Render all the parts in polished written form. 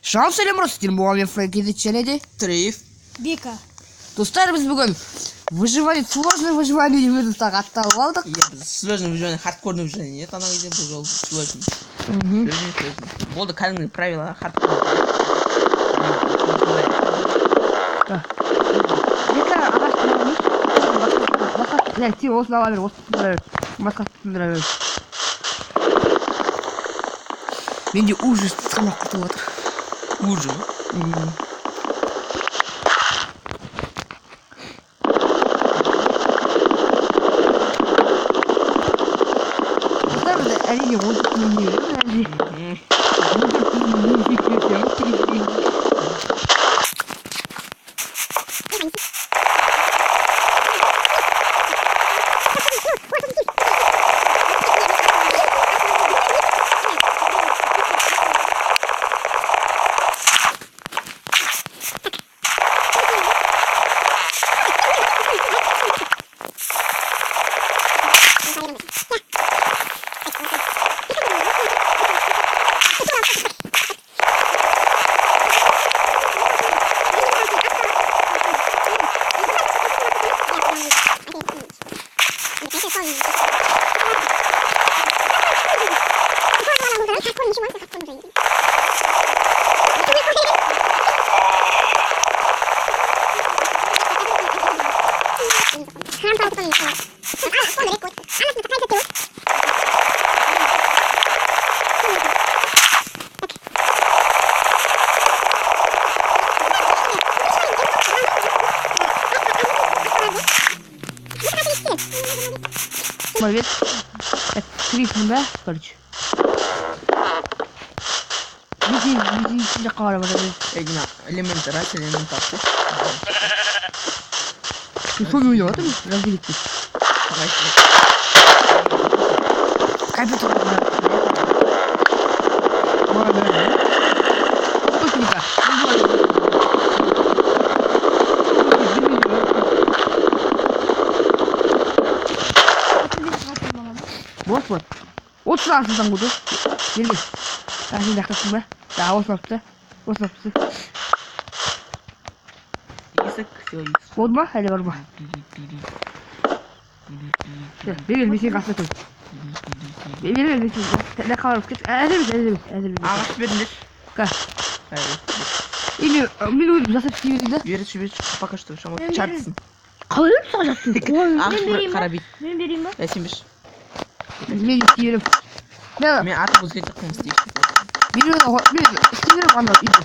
Шалом сәлем ростер, мен Фрэнки және де Триф. Бека. Достар, біз бүгін выживание, сложное выживание демеуді тағатталып алдық. Сложное выживание, хардкорное выживание. Нет, она где был жол сложный. Сложный. Болды кәдімгі правила хардкор. Бека ағашты өңіз. Басқа, сен осыны ала бер, басқа тұтындыра бер. Менде ужас тұтқанақ күтіп отыр. Ужин. Әрине, ол Молодец. Это крикнул, да, короче? Иди, какая вода. Элементы, раз элемент так. Ты что не уйдёт? Разделите. Компьютер. Пустенько. Вот. Вот сразу там буду. Бери. Так, не дахтасың ба? Да, осылапты. Исік, все, исік. Болды ма? Әлі бар ма? Бери, бесен қасына тұр. Бери, бесен. Әлі қаларып кет. Әзірбіз. Ағаш беріңдер. Ка. Или, мен өзім жасап істеймін да. Берші, пока что, шамат чартысын. Қалай өп жасың? Ағаш бір қара бейт. Мен берейін ба? Сен берші. Мен істеймін. Мен аты өзгерді қойын істейші. Мен істеймін ғана үйді.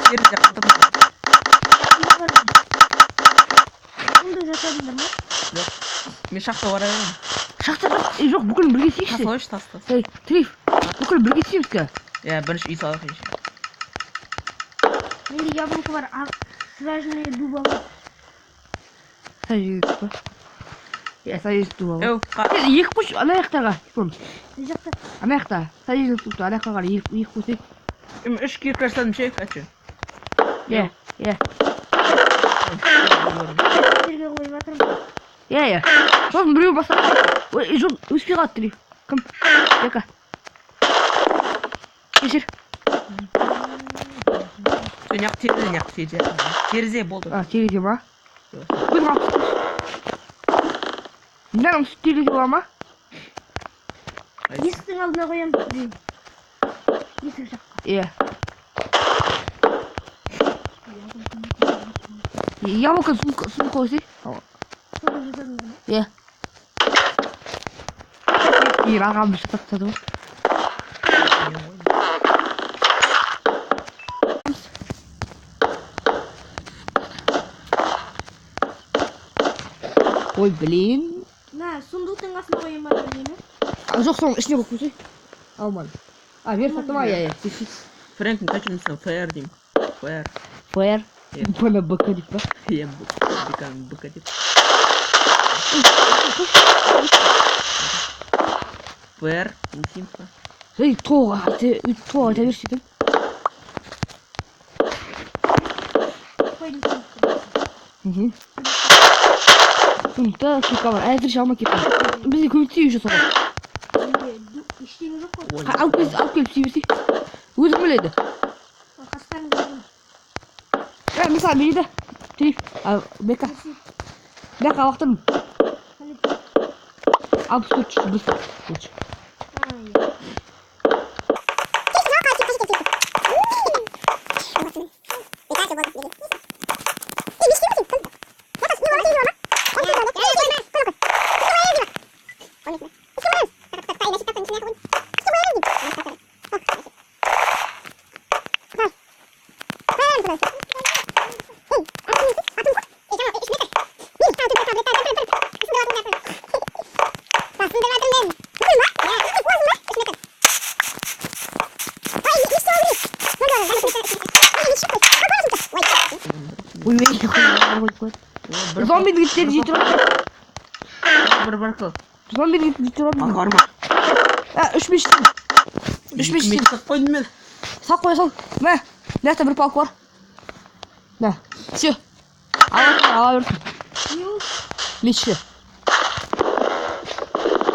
Жерді қылдым. Онда жасадыңдар ма? Жоқ. Мен шақта бара беремін. Шақта жоқ, бүкіл бірге істейікші. Тасалайшы, тастас. Триф, бүкіл бірге істейміз ка. Иә, бірінші үй салайық еші. Менде яблоко бар, сраженный дуба бар. Сәжесі ба? Иә, сәжесі дуба бар. Әу, Екі қош, ана аяқтаға. Мына жақта. Ана аяқта. Сәжесі тұқты, ана аяққа қарай екі қосайық. үш киіп қарсадым ше, әчі. Иә. Жерге қойып жатырмын. Иә. Сосын біреу бастап. Ой, жоқ, өспей қалды Триф. Кім? Бека. Кешір. Неғып терезе. Терезе болды. Терезе ма? Көз қалып. Мынаған терезе бар ма? Есіктің алдына қоямын. Есік жаққа. Иә. Яблоко сумка қойсай. Соны жасадыңдар ма? Иә. Ағамды жасап тастады ғой. Ой, блин. На, сундуктың астына қоямын ба деймін. Жоқ, соның ішіне қойып қойсай. Алмады. Бері саттым, иә. Фрэнктің қачынысың, ФР деймін. ФР. Бана БК деп па? Иә, беканың БК деп. ФР, несейміз ба? Тоға айта берші едім. Қойдың сундуктың. Сондықтан кепка бар. Әзірше алма кепка. Бізде көмектесейік соған. Ештеңе жоқ қой. Алып келіп істей берсей. Өзің біледі. Mesela beni de. Trif. Beka. Beka baktın. Al dur. Dur. Zombi gitti jitter. Bir. Zombi gitti jitter. Bakarma. 3 5. 3 5. Mektup koydum ben. Sağ koy. Ne? Nerede bir pak var? Ne? Şu. Al. Ne şu?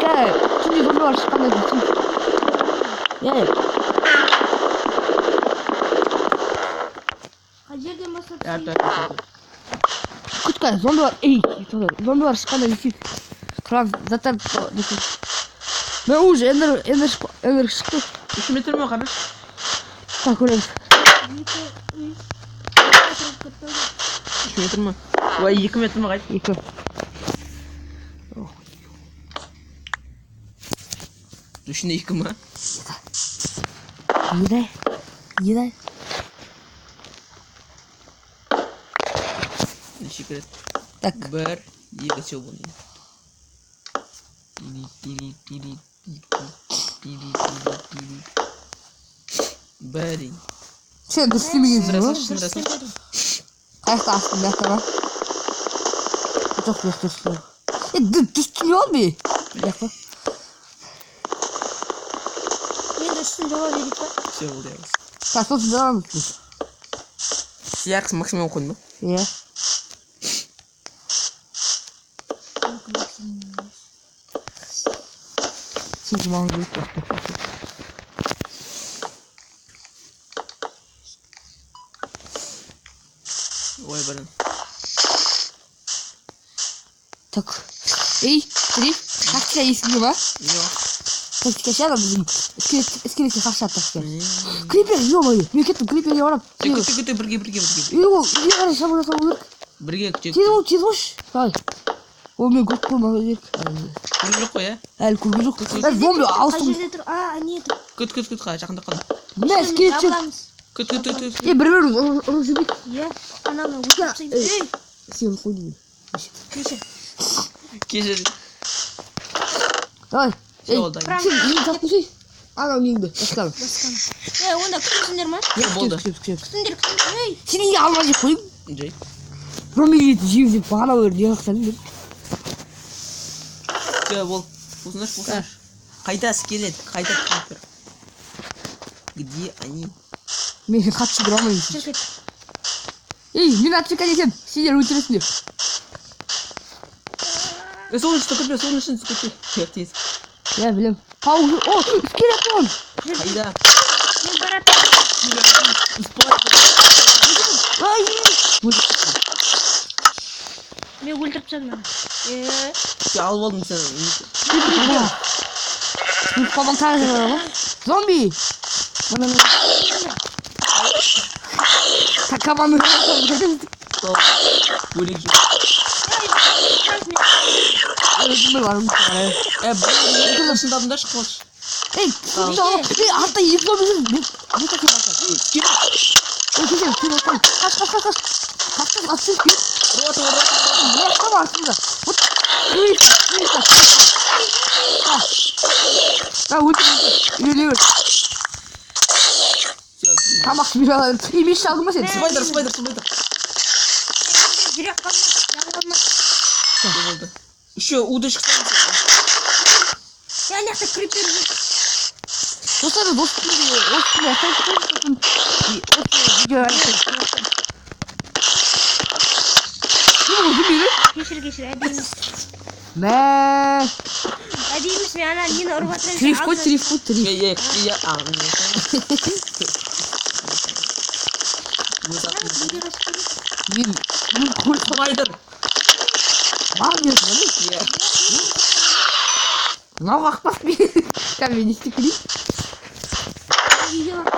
Gel. Şimdi zombi var çıkan da gitsin. Gel. Hacı masa. Yardım. Kutka zombi var. Ey, zombi var çıkan da gitsin. Kral zaten ben уже ender çıktı. 3 metre mi kardeş? Tak öyle. 3 metre mi? Vay 2 metre mi kaç? Yıkı. Düşünde 2 mi? Yine. Teşekkür et. Tak. Bir. İyi geçiyor bunu. Bari. Şey düştü mü geziyor? Sırası. Ayakta aslında tamam. Çok düştü. Düştü ne oldu? Bir dakika. Ne düştün cevap verdik var. Şey oldu ya. Sen sos devam etmiş. Yarısı maksimum okun mu? Ya. Siz manzara Vay bana. tak. Ey, Trif. Kaç kere ismi var? Yok. Kaç şey adam bizim. Iskeleti kaç attık. Creeper yok mu? Mükemmel creeper yok adam. Kütü birge. Yok, iyi ara sabır. Birge küçük. Çizmiş. Hay. O mu gut kurma dedik. Kuyruk koy ya. El kuyruk. Ben zombi alsın. Hacı dur. Niye dur? Küt kaç yakında kalın. Ne iskelet çık. Küt. Ya bir onu zümit. Ya anamla vuracağım. Ey. Sen koyayım. Keşke. Hay. Şey oldu. Sen iyi takmışsın. Anam indi. Bakalım. Ya onda kızındır mı? Ne oldu? Kızındır. Hey. Seni iyi almacı koyayım. Jay. Zombi yiyip bana ver diye sen. Şey bol. Uznaş. Kayda iskelet. Kayda creeper. Где они? Мен хатшы граммын. Çekil. Эй, мен отвлекать етем. Сендер өлтіресіңдер. Солнышко купи. Тез. Я білем. Пауза. О, скелет он. Кайда? Мен баратым. Ай. Мен өлтіріп тастадым. Алып алдым сені. Babam tarzı. Zombi. Bana ne? Kakamanı. Bölük. Öldüm mü var mı? Bu yaşında adımda çıkmış. Ey, hatta yiyip olabilir. Ne takıyor bakalım. Kaç. Atsız bir. Ne tamam aslında. Yürüyor. Tamam bir alalım. İyi bir şey aldım mı sen? Spider. Direkt kalma. Oldu. Еще удочка. Ya neyse creeper. Dostlar dostum ya sen çıkıyorsun. Video Ne oldu biri? Geçir edeyimiz. Ne? Edeyimiz mi yani yine orvatları. Trif. Я. Спайдер. Магнит. Иә. Мынау қақпас мен. Кәм мен не істеп келейін? Үйге бақ.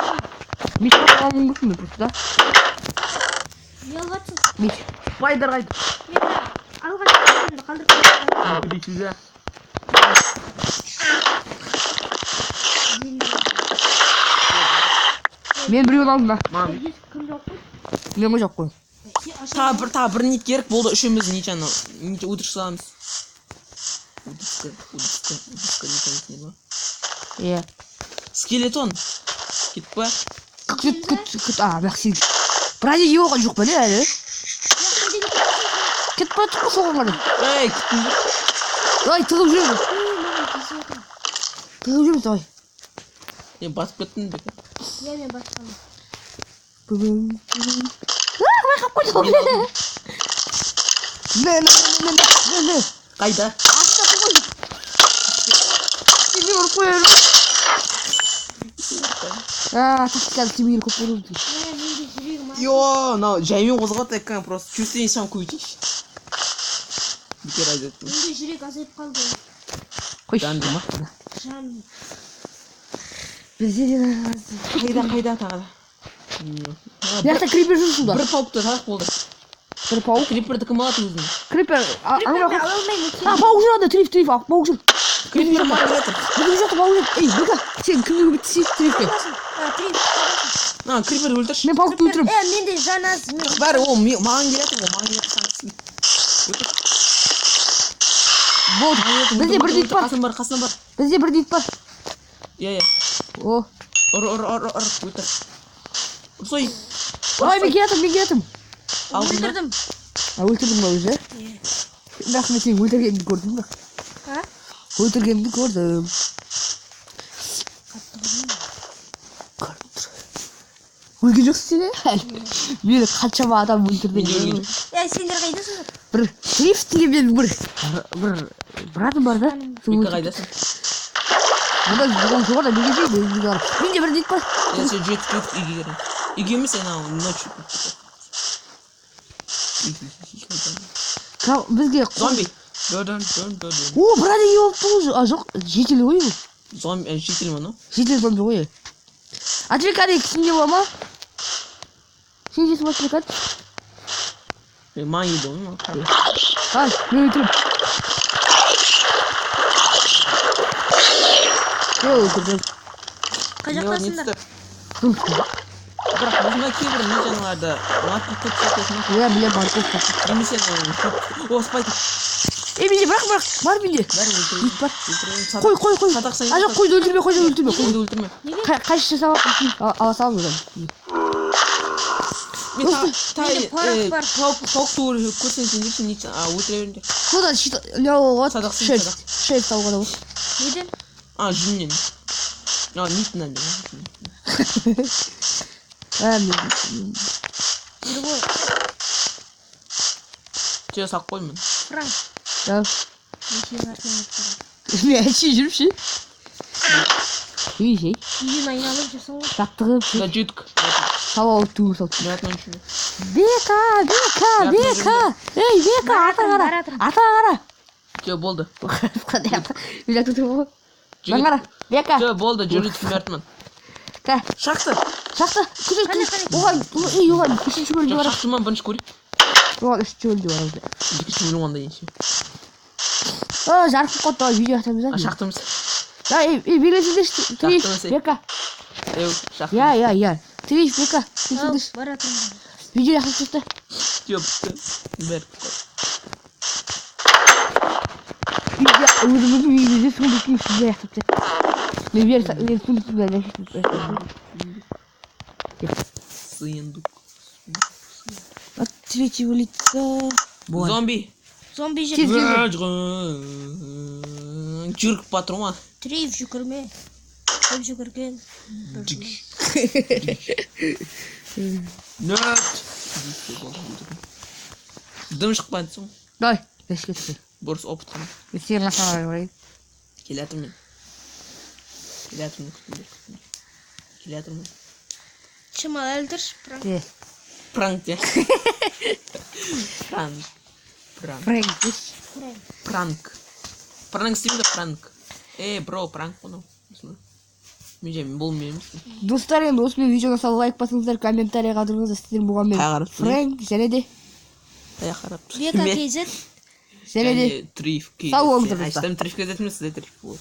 Меш қақпауым мүмкін бе просто, да? Не алыватсың? Меш. Спайдер қайда? Мен алған жерімді қалдырып қойдым. Білесіз. Мен біреуін алдым да. Мам. Кім жоқ қой? Мен ғой жоқ қой. Тағы бір не керек болды үшеуміз ничаны удырыш саламыз. Удырышка не бар. Иә. Скелетон. Кетіп па? Күт. Merci. Біраз ие болған жоқ па не әлі? Кетіп бара жатыр ғой соған қарай. Ей, кеттіңдер. Давай, тығып жүреміз. Тығып жүреміз, давай. Мен батып кеттім бе? Иә, мен басқаным. Қалай қап қойды ғой. Не. Қайда? Астап қой. Сені ұрып қоярым. Тактиканы семейір көп болуы дейді. Менде жүрегім ауырып. Йо, мынау жаймен қозғалады екен, просто чувствение сам көйтейші. Бекер айтады. Менде жүрек азайып қалды. Қойшы. Жанды ма? Жан. Бізде де Қайда тағы да? Яқта крипер жүрсің ба? Бір пауыпты тақ болды. Бір пауық? Криперді кім алады өзіне? Крипер. Ала алмаймын. Пауық жүрады, триф, пауық жүр. Крипер ма жатыр? Бүгін жақта пауық жүр. Ей, Бека, сен кімді бітсей трифке? Крипер өлтірші. Мен пауықты өлтірем. Менде жан аз. Бәрі ол маған келеді ғой, маған келеді санкісін. Болды. Бізде бір дейт бар. Қасына бар. Бізде бір дейт бар. Иә. О. Ұры, өлтір. Ұрсой. Ой, мен келатым. Өлтірдім. Өлтірдің ба өзі? Бірақ мен сені өлтіргенімді көрдім ба? Өлтіргенімді көрдім. Өлген жоқсың сен, мені қаншама адам өлтірді. Сендер қайдасыңдар? Бір триф деген мен бір адам бар да. Бека қайдасың? Мұнда жоғарда неге жейді? Менде бір дейт бар. Сен жетіп үйге керін. Үйге емес, ночью. Бізге... Зомби. О, бір адам ие болып тұр. Жоқ, жетел ғой бұл. Зомби, жетел ма, но? Жетел зомби ғой. Отвлекали кісінде бола ма? Сен жетіп отвлекат? Маған еді ғой, ма? Ай, мен өлтірім. Мен өлтірдім. Қай жақтасыңдар? Бірақ бұзына кейбір не жаңаларды маркет көп сатасың. Иә, білем, маркет сатасың. Немесе о, спайдер. Менде бірақ бар менде. Бәрі өлтірейін. Дейт бар. Қой. Қой. Жоқ, қойды өлтірме. Қойды өлтірме. Қайшы жасап ала салам одан. Мен тауық туыр көрсен сен жүрсің нечін. Өлтіре беріңдер. Содан леуға Садақ. шерт алуға да осы. Неден? Жүннен. Нитінен де. Любой. Тебе сақ қоймын. Франк. Да. Несенің артынан өтіп. Мен әшей жүріп ше. Үйі жей. Үйден айналып жүрсің ғой. Жақтығып ше. Да жетік. Сау алып туыр салып. Бәтмен үшіне. Бека. Ей, Бека, ата қара. Че болды. Мен жақты тұрмын ғой. Қара. Бека. Че болды, жүріп мәртмін. Шақты. Күзет. Оған, үшінші бөлімде бар. Шақты ма бірінші көрейік. Оған үшінші бөлімде бар. Екінші бөлім онда енші. Жарқын қотты видео атамыз. Шақтымыз. Белесіздеш. Триш, Бека. Шақты. Я. Триш, Бека. Баратырмын. Видео яқын түсті. Жопты. Бәр. Өзіміздің үйімізде сундықтың ішінде яқын түсті. Мен сундықтың бәрін Сыйындық. От третьего лица. Зомби. Зомби Тез, Жүріп батыр ма? Трейф жүгірме. Көп жүгірген. Нөт. Дым шықпайды соң. Давай, бәшке түсті. Бұрыс опытым. Сен лақаға барайын. Келетірмін. Шымал әлдірш, Франк. Пранк де. Пранк. Фрэнк. Пранк. Пранк істеймін да пранк. Бро, пранк бұны. Мен бұл мен. Достар, енді осымен видеоға салып лайк басыңыздар, комментарий қалдырыңыздар. Сіздер болған мен Қайғарып Фрэнк, және де Қайғарып. Бека KZ. және де Триф. Сау болыңыздар. Айтсам триф кезетіміз, сізде триф болды.